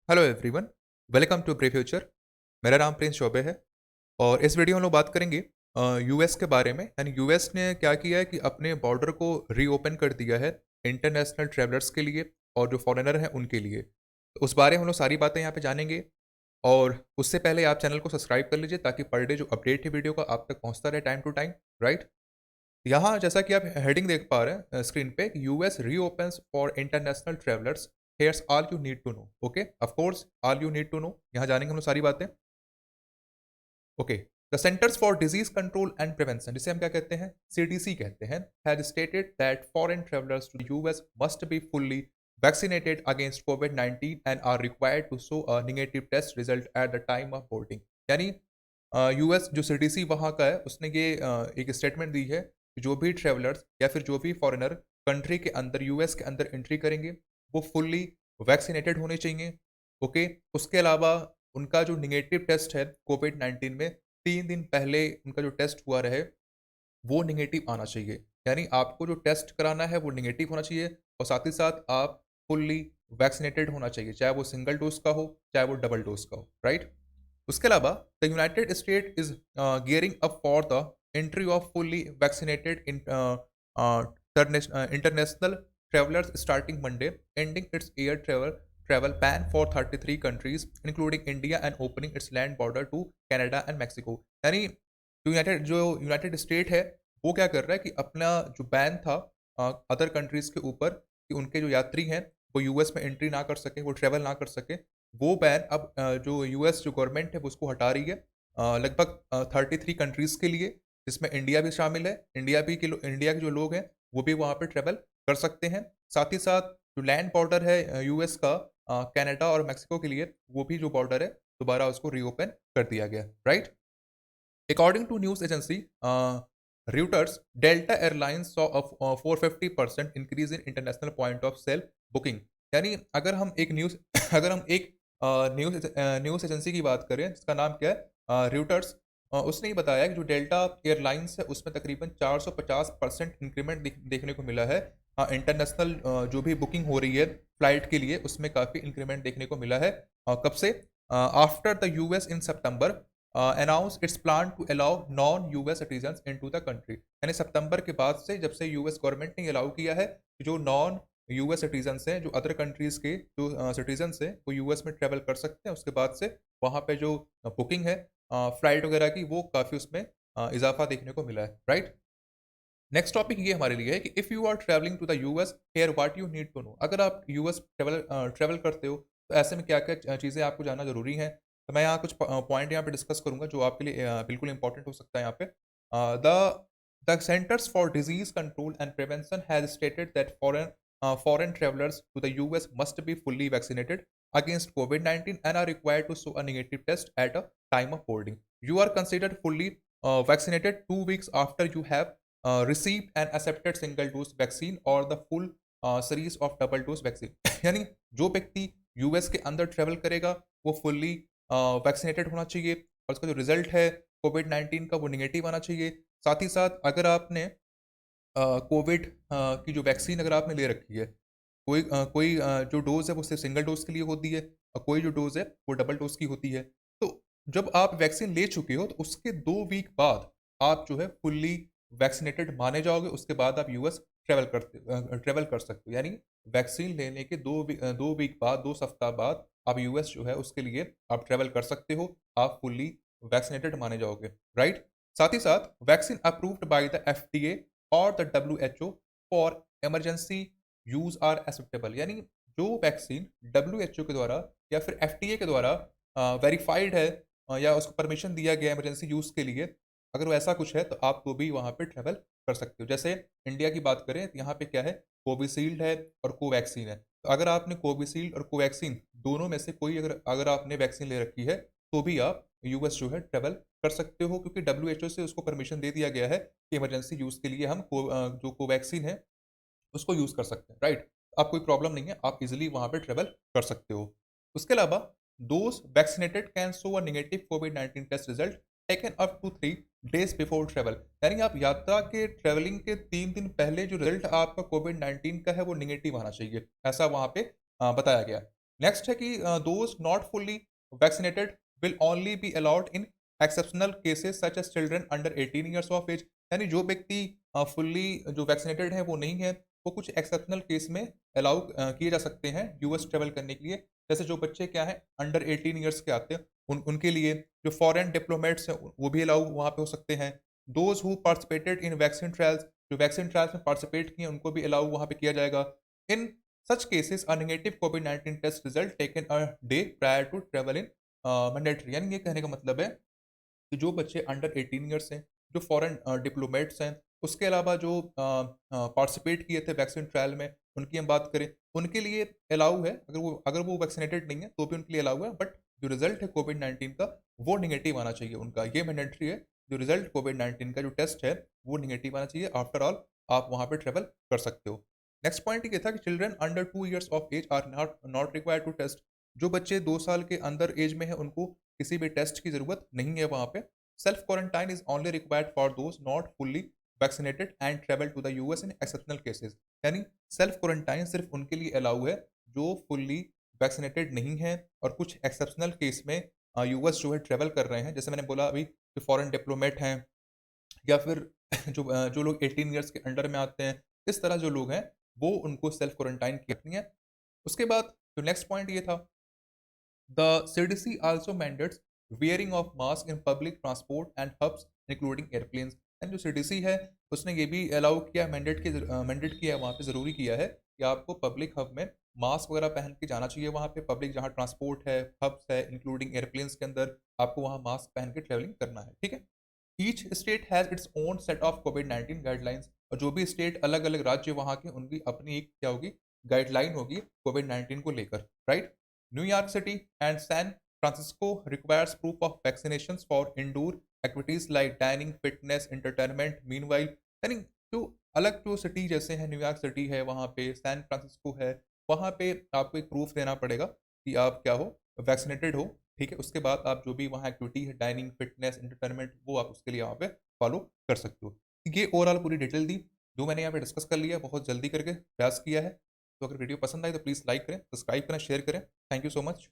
Hello everyone, welcome to ब्रे future. मेरा नाम प्रिंस चौबे है और इस वीडियो में हम लोग बात करेंगे यूएस के बारे में। यानी यूएस ने क्या किया है कि अपने बॉर्डर को रीओपन कर दिया है इंटरनेशनल ट्रैवलर्स के लिए और जो फॉरेनर हैं उनके लिए। तो उस बारे में हम लोग सारी बातें यहाँ पे जानेंगे और उससे पहले आप चैनल को सब्सक्राइब कर लीजिए ताकि पर डे जो अपडेट है वीडियो का आप तक पहुँचता रहे टाइम टू टाइम, राइट। यहाँ जैसा कि आप हेडिंग देख पा रहे हैं स्क्रीन पे, US reopens for international travellers, here's all you need to know. Okay, of course all you need to know, यहाँ जानेंगे हम लोग सारी बातें। Okay, the centres for disease control and prevention, जिसे हम क्या कहते हैं, सीडीसी कहते हैं, has stated that foreign travellers to US must be fully vaccinated against कोविड-19 and are required to show a negative test result at the time of boarding. यानी US जो सीडीसी वहाँ का है उसने ये एक स्टेटमेंट दी है कि जो भी ट्रैवलर्स या फिर जो भी फॉरेनर कंट्री के अंदर यूएस के अंदर एंट्री करेंगे वो फुल्ली वैक्सीनेटेड होने चाहिए। ओके, उसके अलावा उनका जो निगेटिव टेस्ट है कोविड-19 में 3 दिन पहले उनका जो टेस्ट हुआ रहे वो नेगेटिव आना चाहिए। यानी आपको जो टेस्ट कराना है वो नेगेटिव होना चाहिए और साथ ही साथ आप फुल्ली वैक्सीनेटेड होना चाहिए, चाहे वो सिंगल डोज का हो, चाहे वो डबल डोज का हो, राइट? उसके अलावा the United State is gearing up for the entry of fully vaccinated international travellers starting Monday, ending its air travel ban for 33 countries including India and opening its land border to Canada and Mexico. यानी जो United state है वो क्या कर रहा है कि अपना जो बैन था अदर कंट्रीज के ऊपर कि उनके जो यात्री हैं वो यूएस में एंट्री ना कर सके, वो ट्रेवल ना कर सके, वो बैन अब जो यूएस जो गवर्नमेंट है वो उसको हटा रही है लगभग 33 कंट्रीज़ के लिए, जिसमें इंडिया भी शामिल है। इंडिया के जो लोग हैं वो भी वहाँ पे ट्रैवल कर सकते हैं। साथ ही साथ जो लैंड बॉर्डर है यूएस का कनाडा और मेक्सिको के लिए, वो भी जो बॉर्डर है दोबारा उसको रीओपन कर दिया गया, right. According to news agency Reuters, Delta Airlines saw a 450% increase in international point of sale booking। यानी अगर हम एक न्यूज़ अगर हम एक न्यूज़ एजेंसी की बात करें जिसका नाम क्या है Reuters, उसने ये बताया कि जो डेल्टा एयरलाइंस है उसमें तकरीबन 450% इंक्रीमेंट देखने को मिला है। इंटरनेशनल जो भी बुकिंग हो रही है फ्लाइट के लिए उसमें काफ़ी इंक्रीमेंट देखने को मिला है। कब से? आफ्टर द यूएस इन सितंबर announce its plan to allow non US citizens into the country. यानी सितंबर के बाद से जब से यूएस गवर्नमेंट ने अलाउ किया है कि जो नॉन यूएस सिटीजन्स हैं, जो अदर कंट्रीज़ के जो सिटीजन्स हैं वो यूएस में ट्रैवल कर सकते हैं। उसके बाद से वहाँ पे जो बुकिंग है फ्लाइट वगैरह की वो काफ़ी उसमें इजाफा देखने को मिला है, राइट। नेक्स्ट टॉपिक ये हमारे लिए है कि if you are travelling to the US, here what you need to know. अगर आप यूएस ट्रैवल करते हो तो ऐसे में क्या-क्या चीज़ें आपको जानना ज़रूरी हैं। तो मैं यहाँ कुछ पॉइंट यहाँ पे डिस्कस करूँगा जो आपके लिए बिल्कुल इंपॉर्टेंट हो सकता है यहाँ पे। The centres for disease control and prevention has stated that foreign travellers to the US must be fully vaccinated against COVID-19 and are required to show a negative test at a time of boarding. You are considered fully vaccinated 2 weeks after you have received and accepted single dose vaccine or the full series of double dose vaccine। यानी जो व्यक्ति US के अंदर travel करेगा वो fully vaccinated होना चाहिए और उसका जो रिजल्ट है कोविड 19 का वो निगेटिव आना चाहिए। साथ ही साथ अगर आपने कोविड की जो वैक्सीन अगर आपने ले रखी है, कोई जो डोज़ है वो सिर्फ़ सिंगल डोज़ के लिए होती है और कोई जो डोज़ है वो डबल डोज़ की होती है। तो जब आप वैक्सीन ले चुके हो तो उसके 2 वीक बाद आप जो है फुल्ली वैक्सीनेटेड माने जाओगे, उसके बाद आप यूएस ट्रैवल कर सकते हो। यानी वैक्सीन लेने के 2 वीक बाद, 2 सप्ताह बाद आप यूएस जो है उसके लिए आप ट्रैवल कर सकते हो, आप फुल्ली वैक्सीनेटेड माने जाओगे, राइट? साथ ही साथ vaccine approved by the FDA और the WHO for emergency use are acceptable. यानी जो वैक्सीन डब्ल्यूएचओ के द्वारा या फिर एफडीए के द्वारा वेरीफाइड है या उसको परमिशन दिया गया है इमरजेंसी यूज़ के लिए, अगर वैसा कुछ है तो आप तो भी वहाँ पे ट्रैवल कर सकते हो। जैसे इंडिया की बात करें तो यहाँ पे क्या है, कोविशील्ड है और कोवैक्सीन है। तो अगर आपने कोविशील्ड और कोवैक्सीन दोनों में से कोई अगर अगर आपने वैक्सीन ले रखी है तो भी आप यूएस जो है ट्रैवल कर सकते हो, क्योंकि डब्ल्यूएचओ से उसको परमिशन दे दिया गया है कि इमरजेंसी यूज़ के लिए हम जो कोवैक्सीन है उसको यूज़ कर सकते हैं, राइट? आप कोई प्रॉब्लम नहीं है, आप इज़िली वहाँ पे ट्रैवल कर सकते हो। उसके अलावा those vaccinated can show a negative कोविड-19 test result taken up to 3 days before travel. यानी आप यात्रा के ट्रैवलिंग के 3 दिन पहले जो रिजल्ट आपका कोविड-19 का है वो नेगेटिव आना चाहिए, ऐसा वहाँ पे बताया गया। नेक्स्ट है कि those not fully vaccinated will only be allowed in exceptional cases such as children under 18 years of age. यानी जो व्यक्ति फुल्ली जो वैक्सीनेटेड है वो नहीं है, वो कुछ एक्सेप्शनल केस में अलाउ किए जा सकते हैं यूएस ट्रेवल करने के लिए। जैसे जो बच्चे क्या है अंडर 18 ईयर्स के आते हैं, उनके लिए जो फॉरेन डिप्लोमेट्स हैं वो भी अलाउ वहाँ पे हो सकते हैं। Those who participated in vaccine trials, जो वैक्सीन ट्रायल्स में पार्टिसिपेट किए उनको भी अलाउ वहाँ पे किया जाएगा। इन such cases, a negative COVID-19 test result taken a day prior to travel in mandatory। यानी ये कहने का मतलब है कि जो बच्चे अंडर 18 ईयर्स हैं, जो फॉरेन डिप्लोमेट्स हैं, उसके अलावा जो पार्टिसिपेट किए थे वैक्सीन ट्रायल में, उनकी हम बात करें, उनके लिए अलाउ है। अगर वो वैक्सीनेटेड नहीं है तो भी उनके लिए अलाउ है, बट जो रिजल्ट है कोविड-19 का वो नेगेटिव आना चाहिए उनका। ये मैंडेटरी है, जो रिजल्ट कोविड-19 का जो टेस्ट है वो नेगेटिव आना चाहिए। आफ्टर ऑल आप वहाँ पे ट्रैवल कर सकते हो। नेक्स्ट पॉइंट ये था कि children under 2 years of age are not not required to test. जो बच्चे 2 साल के अंदर एज में है उनको किसी भी टेस्ट की ज़रूरत नहीं है वहाँ पे। Self quarantine is only required for those not fully vaccinated and travel to the US in exceptional cases. यानी सेल्फ क्वारंटाइन सिर्फ उनके लिए अलाउ है जो फुल्ली वैक्सीनेटेड नहीं है और कुछ एक्सेप्शनल केस में यूएस जो है ट्रेवल कर रहे हैं। जैसे मैंने बोला अभी, जो फॉरेन डिप्लोमेट हैं या फिर जो लोग 18 ईयर्स के अंडर में आते हैं, इस तरह जो लोग हैं वो उनको सेल्फ क्वारंटाइन रखनी है। उसके बाद जो नेक्स्ट पॉइंट ये था, the CDC also mandates wearing of mask in public transport and hubs including airplanes। And जो सीडीसी है उसने ये भी अलाउ किया, मैंडेट किया है, वहाँ पे ज़रूरी किया है कि आपको पब्लिक हब में मास्क वगैरह पहन के जाना चाहिए। वहाँ पे पब्लिक जहाँ ट्रांसपोर्ट है, हब्स है, इंक्लूडिंग एयरप्लेन्स के अंदर आपको वहाँ मास्क पहन के ट्रैवलिंग करना है, ठीक है। Each state has its own set of covid guidelines. और जो भी स्टेट अलग-अलग राज्य वहाँ के, उनकी अपनी एक क्या होगी, गाइडलाइन होगी कोविड-19 को लेकर, right. New York city and San Francisco requires proof of vaccinations for indoor activities like dining, fitness, entertainment. Meanwhile यानी जो अलग जो सिटी जैसे हैं, न्यूयॉर्क सिटी है वहाँ पे, सैन फ्रांसिस्को है, वहाँ पे आपको एक प्रूफ देना पड़ेगा कि आप क्या हो, वैक्सीनेटेड हो, ठीक है। उसके बाद आप जो भी वहाँ एक्टिविटी है, डाइनिंग, फिटनेस, एंटरटेनमेंट, वो आप उसके लिए वहाँ पे फॉलो कर सकते हो। ये ओवरऑल पूरी डिटेल दी जो मैंने यहाँ पे डिस्कस कर लिया, बहुत जल्दी करके प्रयास किया है। तो अगर वीडियो पसंद आए तो प्लीज़ लाइक करें, सब्सक्राइब करें, शेयर करें। Thank you so much.